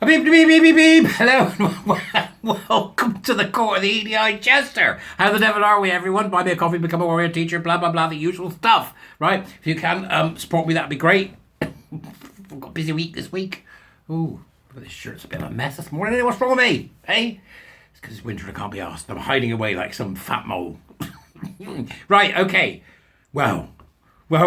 Beep, beep, beep, beep, beep. Hello and welcome to the court of the EDI Chester. How the devil are we, everyone? Buy me a coffee, become a warrior teacher, blah, blah, blah, the usual stuff, right? If you can support me, that'd be great. I've got a busy week this week. Ooh, this shirt's a bit of a mess this morning. What's wrong with me? Hey? It's because it's winter and I can't be asked. I'm hiding away like some fat mole. Right, okay. Well. What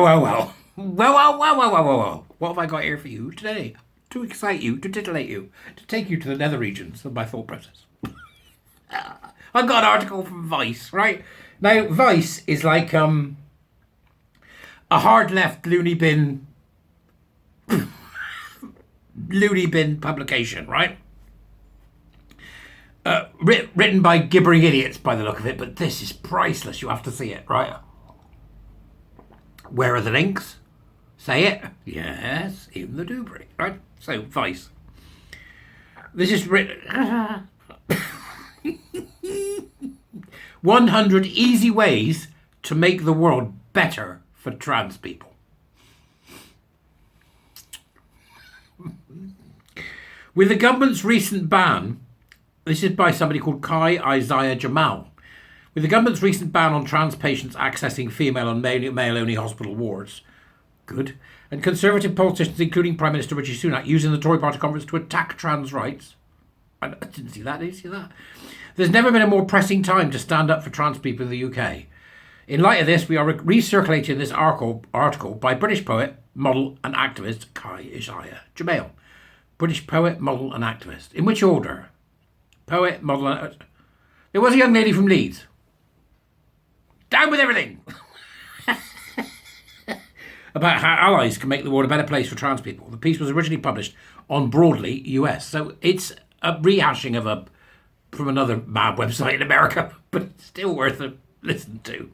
have I got here for you today? To excite you, to titillate you, to take you to the nether regions of my thought process. I've got an article from Vice, right? Now, Vice is like a hard left loony bin publication, right? Written by gibbering idiots by the look of it, but this is priceless. You have to see it, right? Where are the links? Say it. Yes, in the doobry, right? So, Vice. This is written... 100 easy ways to make the world better for trans people. With the government's recent ban, this is by somebody called Kai Isaiah Jamal. With the government's recent ban on trans patients accessing female and male-only hospital wards, good, and conservative politicians, including Prime Minister Rishi Sunak, using the Tory Party conference to attack trans rights. I didn't see that, did you see that? There's never been a more pressing time to stand up for trans people in the UK. In light of this, we are recirculating this article by British poet, model and activist Kai Isaiah Jamal. British poet, model and activist. In which order? Poet, model and... There was a young lady from Leeds. Down with everything! About how allies can make the world a better place for trans people. The piece was originally published on Broadly, US. So it's a rehashing of from another mad website in America, but it's still worth a listen to.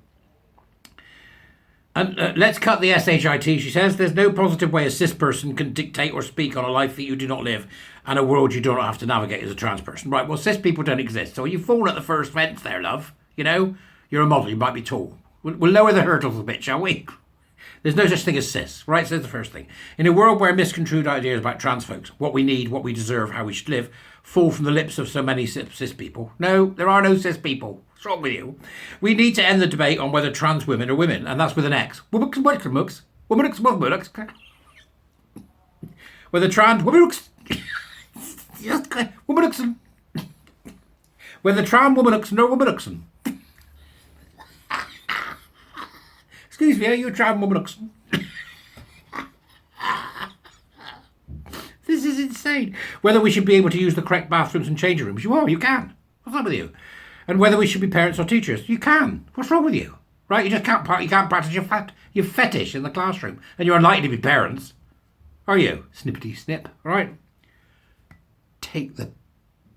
And let's cut the SHIT, she says. There's no positive way a cis person can dictate or speak on a life that you do not live and a world you do not have to navigate as a trans person. Right, well, cis people don't exist. So you've fallen at the first fence there, love. You know, you're a model, you might be tall. We'll lower the hurdles a bit, shall we? There's no such thing as cis, right? So that's the first thing. In a world where misconstrued ideas about trans folks, what we need, what we deserve, how we should live, fall from the lips of so many cis people. No, there are no cis people. What's wrong with you? We need to end the debate on whether trans women are women, and that's with an X. Whether trans whether trans woman or excuse me, are you a trans woman? This is insane. Whether we should be able to use the correct bathrooms and changing rooms. You can. What's wrong with you? And whether we should be parents or teachers. You can. What's wrong with you? Right? You just can't practice your fetish in the classroom. And you're unlikely to be parents. Are you? Snippety snip. All right? Take the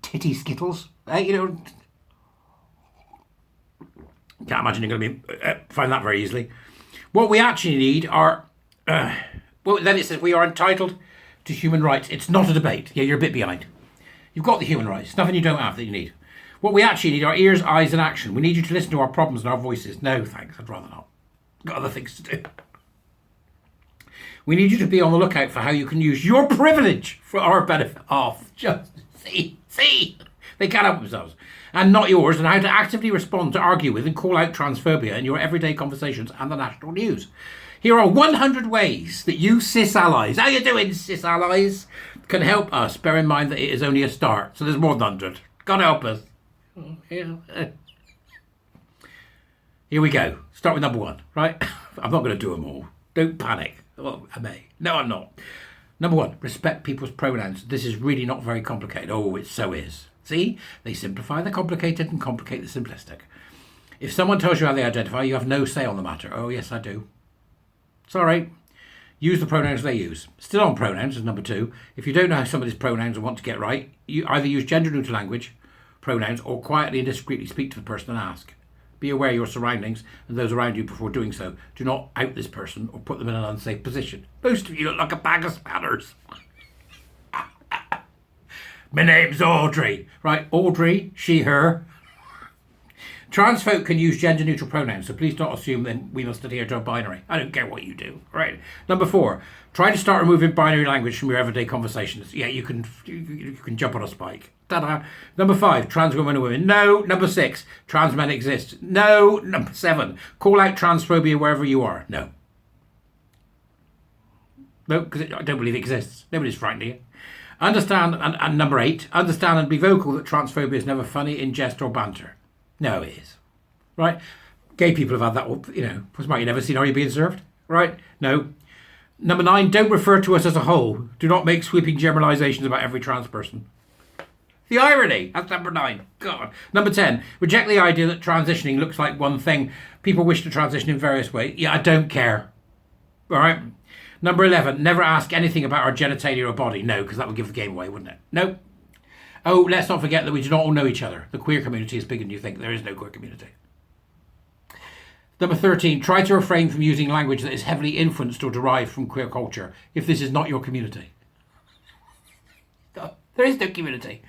titty skittles. You can't imagine you're going to find that very easily. What we actually need are... then it says we are entitled to human rights. It's not a debate. Yeah, you're a bit behind. You've got the human rights. Nothing you don't have that you need. What we actually need are ears, eyes and action. We need you to listen to our problems and our voices. No, thanks. I'd rather not. Got other things to do. We need you to be on the lookout for how you can use your privilege for our benefit. Oh, just see. They can't help themselves. And not yours, and how to actively respond to argue with and call out transphobia in your everyday conversations and the national news. Here are 100 ways that you cis allies, how you doing cis allies, can help us. Bear in mind that it is only a start, so there's more than 100. God help us. Here we go. Start with number 1, right? I'm not going to do them all. Don't panic. Well, I may. No, I'm not. Number 1, respect people's pronouns. This is really not very complicated. Oh, it so is. See? They simplify the complicated and complicate the simplistic. If someone tells you how they identify, you have no say on the matter. Oh, yes, I do. Sorry. Use the pronouns they use. Still on pronouns is number 2. If you don't know how somebody's pronouns and want to get right, you either use gender-neutral language, pronouns, or quietly and discreetly speak to the person and ask. Be aware of your surroundings and those around you before doing so. Do not out this person or put them in an unsafe position. Most of you look like a bag of spanners. My name's Audrey. Right, Audrey, she, her. Trans folk can use gender-neutral pronouns, so please don't assume then we must adhere to a binary. I don't care what you do. Right. Number 4, try to start removing binary language from your everyday conversations. Yeah, you can jump on a spike. Ta-da. Number 5, trans women are women. No. Number 6, trans men exist. No. Number 7, call out transphobia wherever you are. No. No, because I don't believe it exists. Nobody's frightened of you. Understand, and number 8, understand and be vocal that transphobia is never funny, in jest or banter. No, it is. Right? Gay people have had that, what's the matter, you never seen Are You Being Served? Right? No. Number 9, don't refer to us as a whole. Do not make sweeping generalisations about every trans person. The irony. That's number 9. God. Number 10, reject the idea that transitioning looks like one thing. People wish to transition in various ways. Yeah, I don't care. All right? Number 11, never ask anything about our genitalia or body. No, because that would give the game away, wouldn't it? No. Oh, let's not forget that we do not all know each other. The queer community is bigger than you think. There is no queer community. Number 13, try to refrain from using language that is heavily influenced or derived from queer culture if this is not your community. There is no community.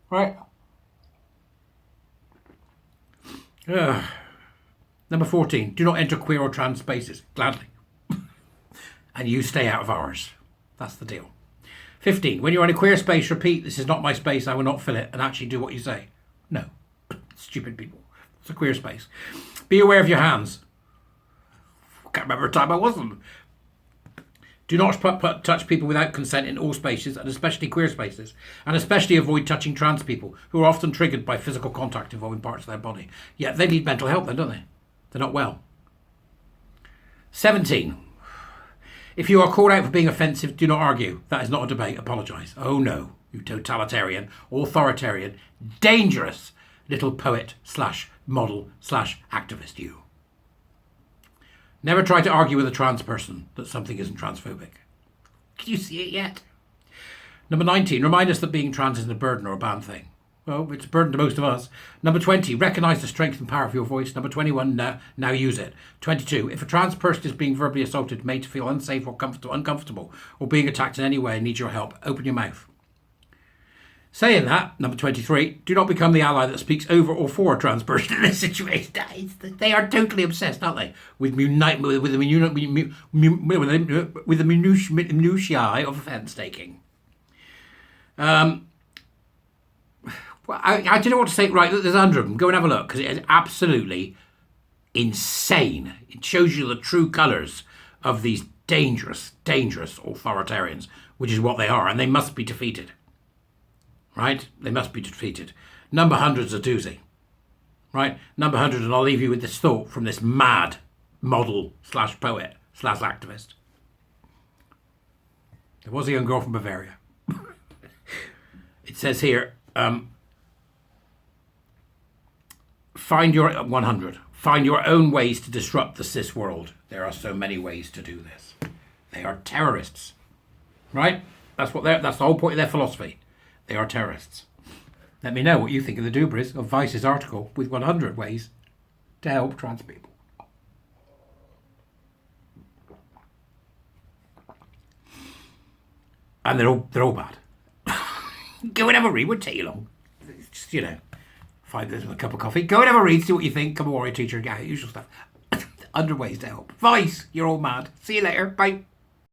Right? Number 14, do not enter queer or trans spaces. Gladly. And you stay out of ours. That's the deal. 15, when you're in a queer space, repeat, this is not my space, I will not fill it, and actually do what you say. No. Stupid people. It's a queer space. Be aware of your hands. I can't remember a time I wasn't. Do not touch people without consent in all spaces, and especially queer spaces. And especially avoid touching trans people, who are often triggered by physical contact involving parts of their body. Yet they need mental help then, don't they? They're not well. 17, if you are called out for being offensive, do not argue. That is not a debate. Apologise. Oh no, you totalitarian, authoritarian, dangerous little poet / model / activist you. Never try to argue with a trans person that something isn't transphobic. Can you see it yet? Number 19, remind us that being trans isn't a burden or a bad thing. Well, it's a burden to most of us. Number 20, recognise the strength and power of your voice. Number 21, now use it. 22, if a trans person is being verbally assaulted, made to feel unsafe or uncomfortable, or being attacked in any way and needs your help, open your mouth. Saying that, number 23, do not become the ally that speaks over or for a trans person in this situation. They are totally obsessed, aren't they? With the minutiae of offence taking. Well, I don't know what to say. Right, there's 100 of them. Go and have a look, because it is absolutely insane. It shows you the true colours of these dangerous, dangerous authoritarians, which is what they are, and they must be defeated. Right? They must be defeated. Number 100's a doozy. Right? Number 100, and I'll leave you with this thought from this mad model / poet / activist. There was a young girl from Bavaria. It says here, find your 100. Find your own ways to disrupt the cis world. There are so many ways to do this. They are terrorists. Right? That's the whole point of their philosophy. They are terrorists. Let me know what you think of the Dubris of Vice's article with 100 ways to help trans people. And they're all bad. Go and have a read. It won't take you long. Just, 5 minutes with a cup of coffee. Go and have a read. See what you think. Come a warrior teacher. Yeah, usual stuff. 100 ways to help. Vice, you're all mad. See you later. Bye.